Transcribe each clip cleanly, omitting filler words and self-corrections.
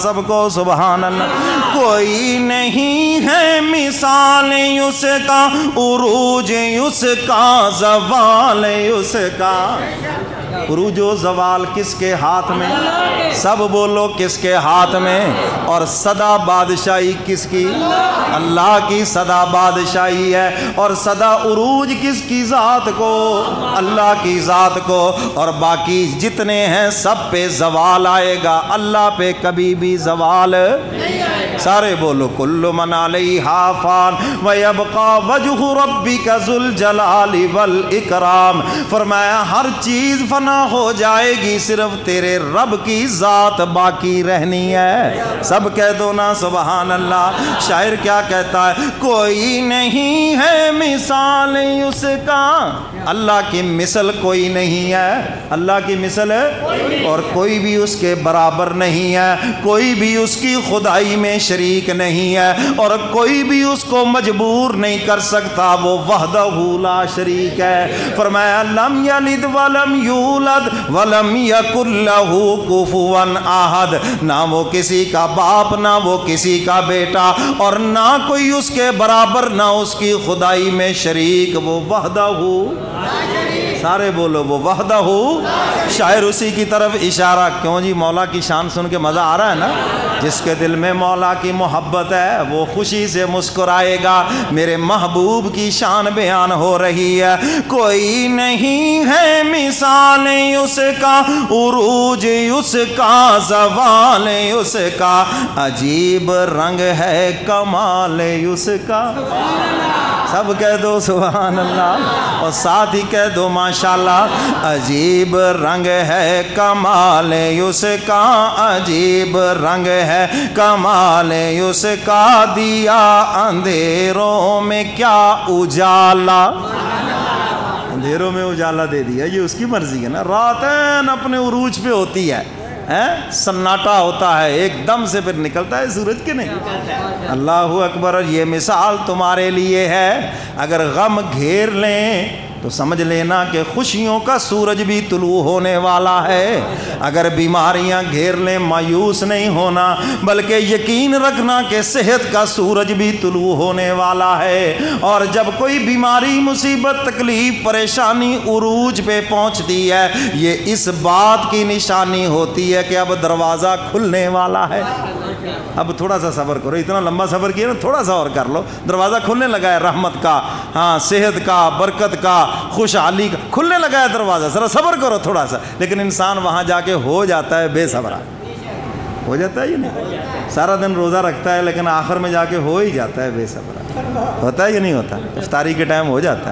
سب کو سبحان اللہ۔ کوئی نہیں ہے مثال اس کا، عروج اس کا، زوال اس کا۔ عروج و زوال کس کے ہاتھ میں؟ سب بولو کس کے ہاتھ میں؟ اور صدا بادشاہی کس کی؟ اللہ کی صدا بادشاہی ہے۔ اور صدا عروج کس کی ذات کو؟ اللہ کی ذات کو۔ اور باقی جتنے ہیں سب پہ زوال آئے گا، اللہ پہ کبھی بھی زوال نہیں آئے گا۔ سارے بولو کل من علیہا فان ویبقی وجہ ربک ذو الجلال والاکرام۔ فرمایا ہر چیز فنا ہو جائے گی، صرف تیرے رب کی ذات باقی رہنی ہے۔ سب کہہ دو نا سبحان اللہ۔ شاعر کیا کہتا ہے؟ کوئی نہیں ہے مثال اس کا، اللہ کی مثل کوئی نہیں ہے، اللہ کی مثل ہے اور کوئی بھی اس کے برابر نہیں ہے، کوئی بھی اس کی خدائی میں شریک نہیں ہے، اور کوئی بھی اس کو مجبور نہیں کر سکتا، وہ وحدہ لا شریک ہے۔ فرمایا لم یلد ولم یولد ولم یکن لہ کفوا احد۔ نہ وہ کسی کا باپ، نہ وہ کسی کا بیٹا، اور نہ کوئی اس کے برابر، نہ اس کی خدائی میں شریک، وہ وحدہ سارے بولو وہ وحدہ ہو۔ شاعر اسی کی طرف اشارہ، کیوں جی مولا کی شان سن کے مزہ آ رہا ہے نا؟ جس کے دل میں مولا کی محبت ہے وہ خوشی سے مسکرائے گا۔ میرے محبوب کی شان بیان ہو رہی ہے۔ کوئی نہیں ہے مثال اس کا، عروج اس کا، زوال اس کا، عجیب رنگ ہے کمال اس کا۔ سب کہہ دو سبحان اللہ، اور ساتھ ہی کہہ دو ماشاءاللہ۔ عجیب رنگ ہے کمال اس کا، عجیب رنگ ہے کمال اس کا، دیا اندھیروں میں کیا اجالا۔ اندھیروں میں اجالا دے دیا، یہ اس کی مرضی ہے نا۔ راتیں اپنے عروج پہ ہوتی ہے، سناٹا ہوتا ہے، ایک دم سے پھر نکلتا ہے سورج کے نہیں۔ اللہ اکبر۔ یہ مثال تمہارے لیے ہے، اگر غم گھیر لیں تو سمجھ لینا کہ خوشیوں کا سورج بھی طلوع ہونے والا ہے۔ اگر بیماریاں گھیر لیں مایوس نہیں ہونا، بلکہ یقین رکھنا کہ صحت کا سورج بھی طلوع ہونے والا ہے۔ اور جب کوئی بیماری، مصیبت، تکلیف، پریشانی عروج پہ پہنچتی ہے، یہ اس بات کی نشانی ہوتی ہے کہ اب دروازہ کھلنے والا ہے۔ اب تھوڑا سا صبر کرو، اتنا لمبا صبر کیا نا، تھوڑا سا اور کر لو، دروازہ کھلنے لگا ہے رحمت کا، ہاں صحت کا، برکت کا، خوشحالی کا، کھلنے لگا ہے دروازہ، ذرا صبر کرو تھوڑا سا۔ لیکن انسان وہاں جا کے ہو جاتا ہے بے صبرا، ہو جاتا ہے یا نہیں؟ سارا دن روزہ رکھتا ہے لیکن آخر میں جا کے ہو ہی جاتا ہے بے صبرا۔ ہوتا ہے یا نہیں ہوتا؟ افطاری کے ٹائم ہو جاتا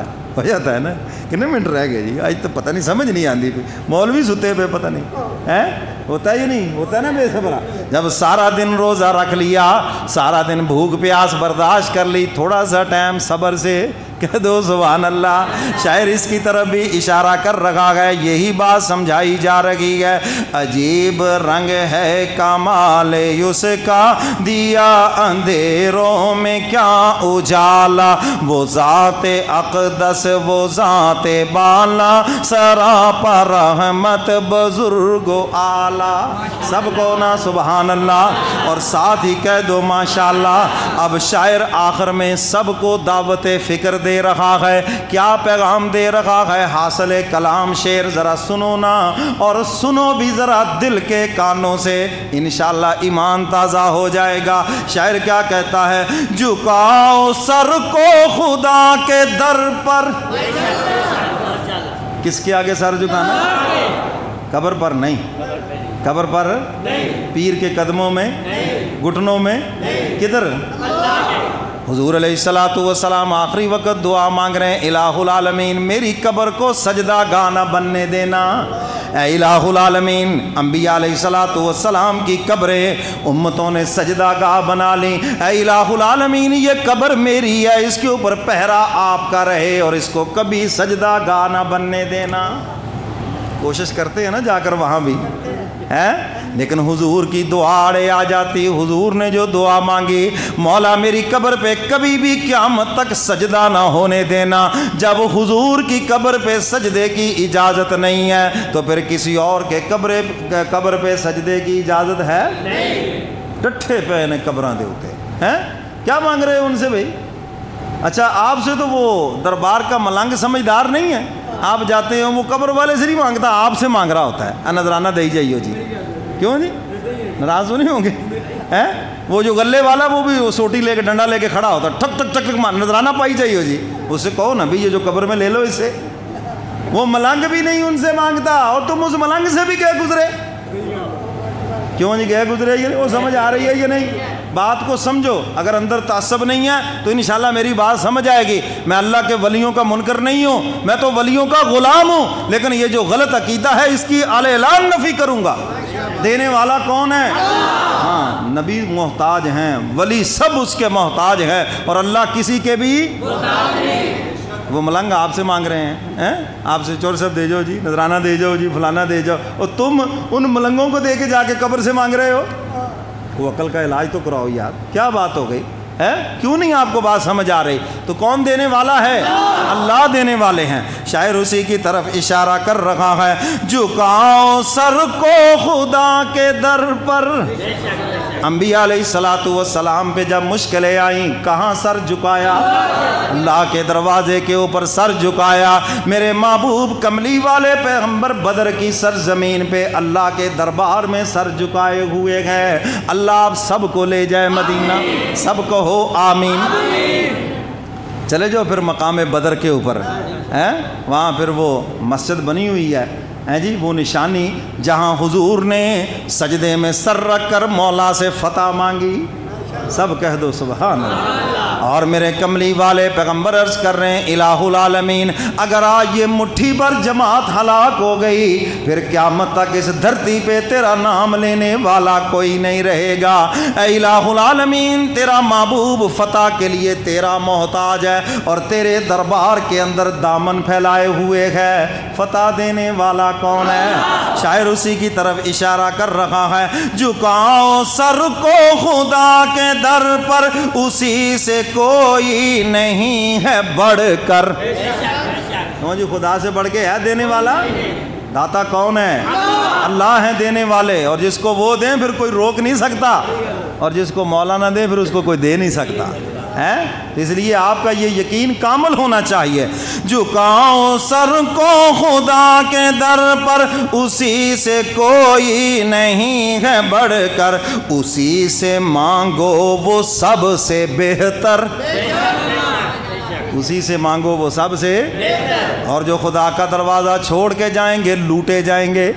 ہے نا۔ کتنے منٹ رہ گئے جی؟ آج تو پتہ نہیں، سمجھ نہیں آتی، مولوی ستے پہ پتہ نہیں ہے، ہوتا ہے یا نہیں ہوتا ہے نا بے صبرا؟ جب سارا دن روزہ رکھ لیا، سارا دن بھوک پیاس برداشت کر لی، تھوڑا سا ٹائم صبر سے کہہ دو سبحان اللہ۔ شاعر اس کی طرف بھی اشارہ کر رکھا گیا، یہی بات سمجھائی جا رہی ہے۔ عجیب رنگ ہے کمال اس کا، دیا اندھیروں میں کیا اجالا، وہ ذات اقدس وہ ذات بالا، سراپا رحمت بزرگ و اعلیٰ۔ سب کو نا سبحان اللہ، اور ساتھ ہی کہہ دو ماشاءاللہ۔ اب شاعر آخر میں سب کو دعوت فکر دے رہا ہے۔ کیا پیغام دے رہا ہے؟ حاصل کلام شعر ذرا سنو نا، اور سنو بھی ذرا دل کے کانوں سے، انشاءاللہ ایمان تازہ ہو جائے گا۔ شاعر کیا کہتا ہے؟ جھکاؤ سر کو خدا کے در پر۔ کس کے آگے سر جھکانا؟ قبر پر نہیں، قبر پر پیر کے قدموں میں، گھٹنوں میں، کدھر؟ حضور علیہ الصلوۃ والسلام آخری وقت دعا مانگ رہے ہیں، الہ العالمین میری قبر کو سجدہ گاہ نہ بننے دینا۔ اے الہ العالمین، انبیاء علیہ الصلوۃ والسلام کی قبریں امتوں نے سجدہ گاہ بنا لی۔ اے الہ العالمین یہ قبر میری ہے، اس کے اوپر پہرا آپ کا رہے، اور اس کو کبھی سجدہ گاہ نہ بننے دینا۔ کوشش کرتے ہیں نا جا کر وہاں بھی ہے، لیکن حضور کی دعا آڑے آ جاتی۔ حضور نے جو دعا مانگی، مولا میری قبر پہ کبھی بھی قیامت تک سجدہ نہ ہونے دینا۔ جب حضور کی قبر پہ سجدے کی اجازت نہیں ہے تو پھر کسی اور کے قبر پہ سجدے کی اجازت ہے نہیں۔ ڈٹھے پے نے قبراں دے ہوتے ہیں. کیا مانگ رہے ہو ان سے بھائی؟ اچھا آپ سے تو وہ دربار کا ملنگ سمجھدار نہیں ہے. آپ جاتے ہو وہ قبر والے سے نہیں مانگتا, آپ سے مانگ رہا ہوتا ہے. نذرانہ دے جائیے جی. کیوں جی ناراض تو نہیں ہوں گے؟ وہ جو غلے والا وہ بھی سوٹی لے کے ڈنڈا لے کے کھڑا ہوتا ہے, ٹھک ٹھک ٹھک ٹھک نذرانہ پائی جائیے جی. اس سے کہو نا بھی یہ جو قبر میں لے لو اس سے. وہ ملنگ بھی نہیں ان سے مانگتا, اور تم اس ملنگ سے بھی گئے گزرے. کیوں جی گئے گزرے؟ یہ وہ سمجھ آ رہی ہے یہ نہیں؟ بات کو سمجھو. اگر اندر تعصب نہیں ہے تو انشاءاللہ میری بات سمجھ آئے گی. میں اللہ کے ولیوں کا منکر نہیں ہوں, میں تو ولیوں کا غلام ہوں, لیکن یہ جو غلط عقیدہ ہے اس کی اعلی اعلان نفی کروں گا. دینے والا کون ہے؟ ہاں نبی محتاج ہیں, ولی سب اس کے محتاج ہیں, اور اللہ کسی کے بھی محتاج نہیں. وہ ملنگ آپ سے مانگ رہے ہیں, آپ سے چور صاحب دے جاؤ جی, نذرانہ دے جاؤ جی, فلانا دے جاؤ, اور تم ان ملنگوں کو دے کے جا کے قبر سے مانگ رہے ہو. وہ عقل کا علاج تو کراؤ یار. کیا بات ہو گئی ہے؟ کیوں نہیں آپ کو بات سمجھ آ رہی؟ تو کون دینے والا ہے؟ اللہ دینے والے ہیں. شاعر اسی کی طرف اشارہ کر رہا ہے, جھکاؤ سر کو خدا کے در پر. انبیاء علیہ الصلوۃ والسلام پہ جب مشکلیں آئیں کہاں سر جھکایا؟ اللہ کے دروازے کے اوپر سر جھکایا. میرے محبوب کملی والے پیغمبر بدر کی سرزمین پہ اللہ کے دربار میں سر جھکائے ہوئے ہیں. اللہ آپ سب کو لے جائے مدینہ, سب کو ہو آمین. چلے جاؤ پھر مقام بدر کے اوپر, وہاں پھر وہ مسجد بنی ہوئی ہے جی, وہ نشانی جہاں حضور نے سجدے میں سر رکھ کر مولا سے فتح مانگی. سب کہہ دو سبحان اللہ. اور میرے کملی والے پیغمبر عرض کر رہے ہیں الہ العالمین, اگر آج یہ مٹھی پر جماعت ہلاک ہو گئی پھر قیامت تک اس دھرتی پہ تیرا نام لینے والا کوئی نہیں رہے گا. اے الہ العالمین, تیرا محبوب فتح کے لیے تیرا محتاج ہے, اور تیرے دربار کے اندر دامن پھیلائے ہوئے ہے. فتح دینے والا کون ہے؟ شاعر اسی کی طرف اشارہ کر رہا ہے, جھکاؤ سر کو خدا کے در پر, اسی سے کوئی نہیں ہے بڑھ کر. جو خدا سے بڑھ کے ہے دینے والا؟ داتا کون ہے؟ اللہ ہیں دینے والے, اور جس کو وہ دیں پھر کوئی روک نہیں سکتا, اور جس کو مولا نہ دے پھر اس کو کوئی دے نہیں سکتا ہے. اس لیے آپ کا یہ یقین کامل ہونا چاہیے. جھکاؤ سر کو خدا کے در پر, اسی سے کوئی نہیں ہے بڑھ کر, اسی سے مانگو وہ سب سے بہتر. اسی سے مانگو وہ سب سے. اور جو خدا کا دروازہ چھوڑ کے جائیں گے لوٹے جائیں گے.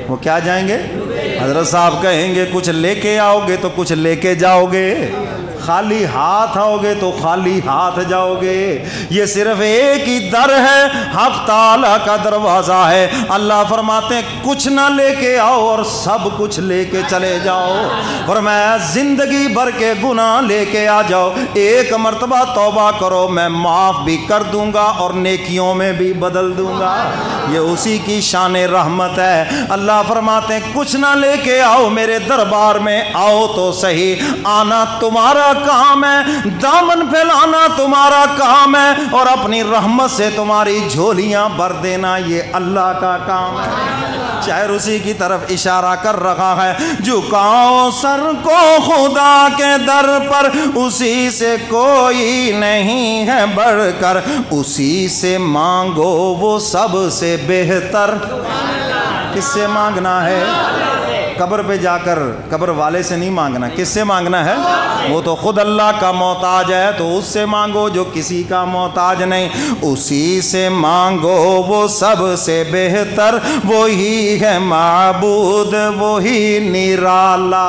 وہ کیا جائیں گے؟ حضرت صاحب کہیں گے کچھ لے کے آؤ گے تو کچھ لے کے جاؤ گے, خالی ہاتھ آؤ گے تو خالی ہاتھ جاؤ گے. یہ صرف ایک ہی در ہے, حق تعالیٰ کا دروازہ ہے. اللہ فرماتے ہیں کچھ نہ لے کے آؤ اور سب کچھ لے کے چلے جاؤ. فرمایا زندگی بھر کے گناہ لے کے آ جاؤ, ایک مرتبہ توبہ کرو, میں معاف بھی کر دوں گا اور نیکیوں میں بھی بدل دوں گا. یہ اسی کی شان رحمت ہے. اللہ فرماتے ہیں کچھ نہ لے کے آؤ میرے دربار میں, آؤ تو صحیح, آنا تمہارا کام ہے, دامن پھیلانا تمہارا کام ہے, اور اپنی رحمت سے تمہاری جھولیاں بھر دینا یہ اللہ کا کام ہے. شاعر اسی کی طرف اشارہ کر رہا ہے, جھکاؤ سر کو خدا کے در پر, اسی سے کوئی نہیں ہے بڑھ کر, اسی سے مانگو وہ سب سے بہتر. کس سے مانگنا ہے؟ قبر پہ جا کر قبر والے سے نہیں مانگنا. کس سے مانگنا ہے؟ وہ تو خود اللہ کا محتاج ہے, تو اس سے مانگو جو کسی کا محتاج نہیں. اسی سے مانگو وہ سب سے بہتر, وہی ہے معبود وہی نرالا.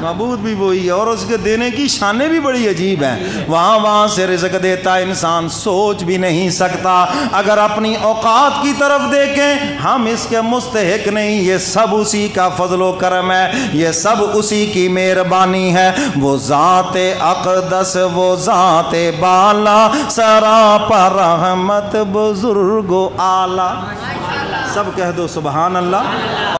معبود بھی وہی ہے, اور اس کے دینے کی شانیں بھی بڑی عجیب ہیں. وہاں سے رزق دیتا انسان سوچ بھی نہیں سکتا. اگر اپنی اوقات کی طرف دیکھیں ہم اس کے مستحق نہیں, یہ سب اسی کا فضل و کرم ہے, یہ سب اسی کی مہربانی ہے. وہ ذات اقدس وہ ذات بالا, سراپا رحمت بزرگ و اعلیٰ. سب کہہ دو سبحان اللہ.